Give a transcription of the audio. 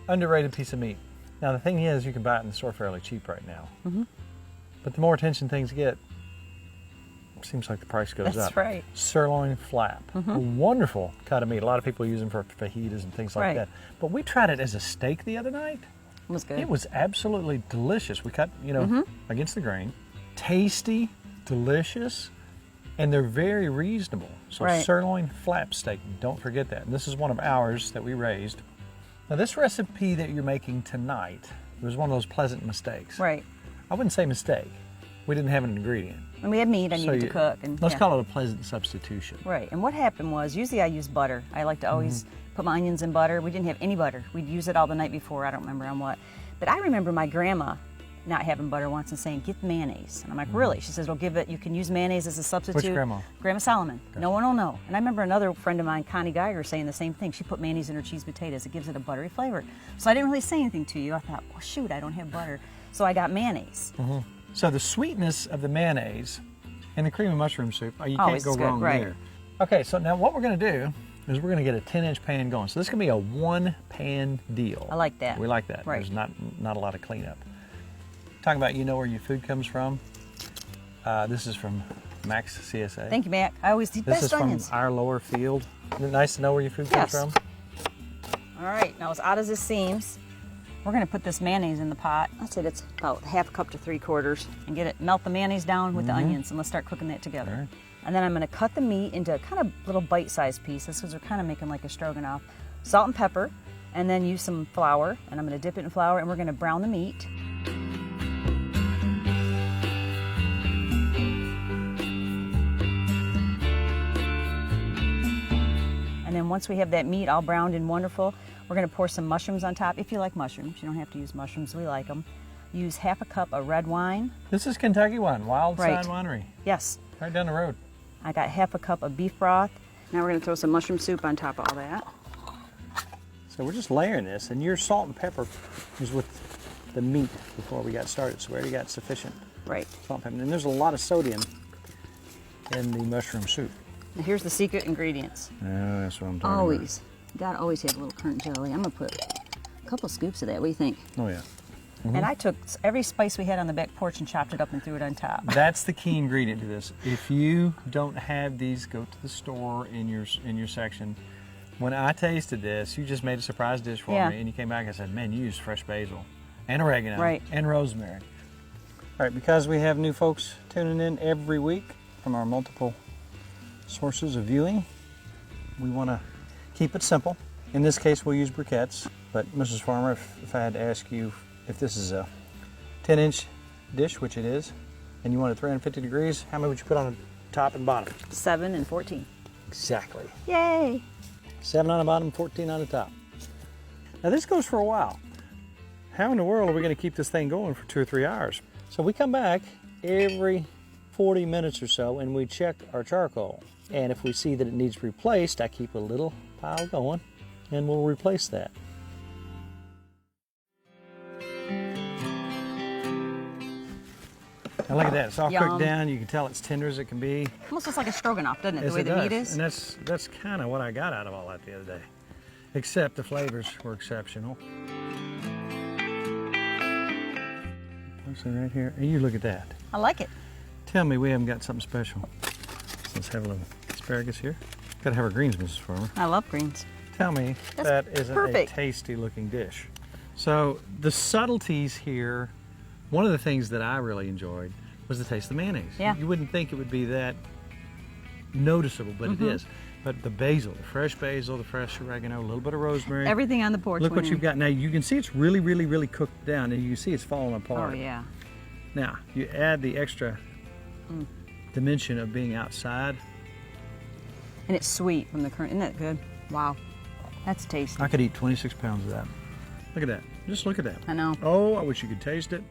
underrated piece of meat. Now the thing is, you can buy it in the store fairly cheap right now. But the more attention things get, it seems like the price goes up. That's right. Sirloin flap, a wonderful cut of meat. A lot of people use them for fajitas and things like that. But we tried it as a steak the other night. It was good. It was absolutely delicious. We cut, you know, against the grain. Tasty, delicious, and they're very reasonable. So sirloin flap steak, don't forget that. And this is one of ours that we raised. Now this recipe that you're making tonight was one of those pleasant mistakes. Right. I wouldn't say mistake. We didn't have an ingredient. And we had meat I needed to cook. And let's call it a pleasant substitution. Right. And what happened was, usually I use butter. I like to always put my onions in butter. We didn't have any butter. We'd use it all the night before. I don't remember on what. But I remember my grandma not having butter once and saying, get mayonnaise. And I'm like, really? She says, you can use mayonnaise as a substitute. Which grandma? Grandma Solomon. Okay. No one will know. And I remember another friend of mine, Connie Geiger, saying the same thing. She put mayonnaise in her cheese potatoes. It gives it a buttery flavor. So I didn't really say anything to you. I thought, well, shoot, I don't have butter. So I got mayonnaise. So the sweetness of the mayonnaise and the cream of mushroom soup, you can't go wrong there. Okay, so now what we're going to do is we're going to get a 10-inch pan going. So this is going to be a one-pan deal. I like that. We like that. Right. There's not a lot of cleanup. Talking about where your food comes from. This is from Max CSA. Thank you, Mac. I always eat best onions. This is from our lower field. Isn't it nice to know where your food comes from? All right, now as odd as this seems, we're going to put this mayonnaise in the pot. I'd say that's about half a cup to 3/4, and melt the mayonnaise down with the onions, and let's start cooking that together. All right. And then I'm going to cut the meat into kind of little bite-sized pieces because we're kind of making like a stroganoff. Salt and pepper, and then use some flour, and I'm going to dip it in flour, and we're going to brown the meat. And then once we have that meat all browned and wonderful, we're going to pour some mushrooms on top. If you like mushrooms, you don't have to use mushrooms. We like them. Use half a cup of red wine. This is Kentucky wine, Wild Side Winery. Yes. Right down the road. I got half a cup of beef broth. Now we're going to throw some mushroom soup on top of all that. So we're just layering this, and your salt and pepper is with the meat before we got started, so we already got sufficient salt and pepper. And there's a lot of sodium in the mushroom soup. Now here's the secret ingredients. Oh, that's what I'm talking about. Gotta always have a little currant jelly. I'm gonna put a couple scoops of that. What do you think? Oh yeah. And I took every spice we had on the back porch and chopped it up and threw it on top. That's the key ingredient to this. If you don't have these, go to the store in your section. When I tasted this, you just made a surprise dish for me, and you came back and said, man, you used fresh basil and oregano and rosemary. All right, because we have new folks tuning in every week from our multiple sources of viewing, we want to keep it simple. In this case, we'll use briquettes, but Mrs. Farmer, if I had to ask you if this is a 10-inch dish, which it is, and you want it 350 degrees, how many would you put on the top and bottom? 7 and 14. Exactly. Yay! 7 on the bottom, 14 on the top. Now this goes for a while. How in the world are we going to keep this thing going for 2 or 3 hours? So we come back every 40 minutes or so and we check our charcoal. And if we see that it needs replaced, I keep a little pile going and we'll replace that. Now look at that, it's all cooked down. You can tell it's tender as it can be. Almost looks like a stroganoff, doesn't it, Yes, the way the meat is? And that's kind of what I got out of all that the other day. Except the flavors were exceptional. So right here, and you look at that. I like it. Tell me we haven't got something special. Let's have a little asparagus here. Gotta have our greens, Mrs. Farmer. I love greens. Tell me that isn't a tasty looking dish. So the subtleties here, one of the things that I really enjoyed was the taste of the mayonnaise. Yeah. You wouldn't think it would be that noticeable, but it is. But the basil, the fresh oregano, a little bit of rosemary. Everything on the porch. Look what you've got. Now you can see it's really, really, really cooked down, and you can see it's falling apart. Oh yeah. Now you add the extra dimension of being outside. And it's sweet from the currant. Isn't that good? Wow. That's tasty. I could eat 26 pounds of that. Look at that. Just look at that. I know. Oh, I wish you could taste it.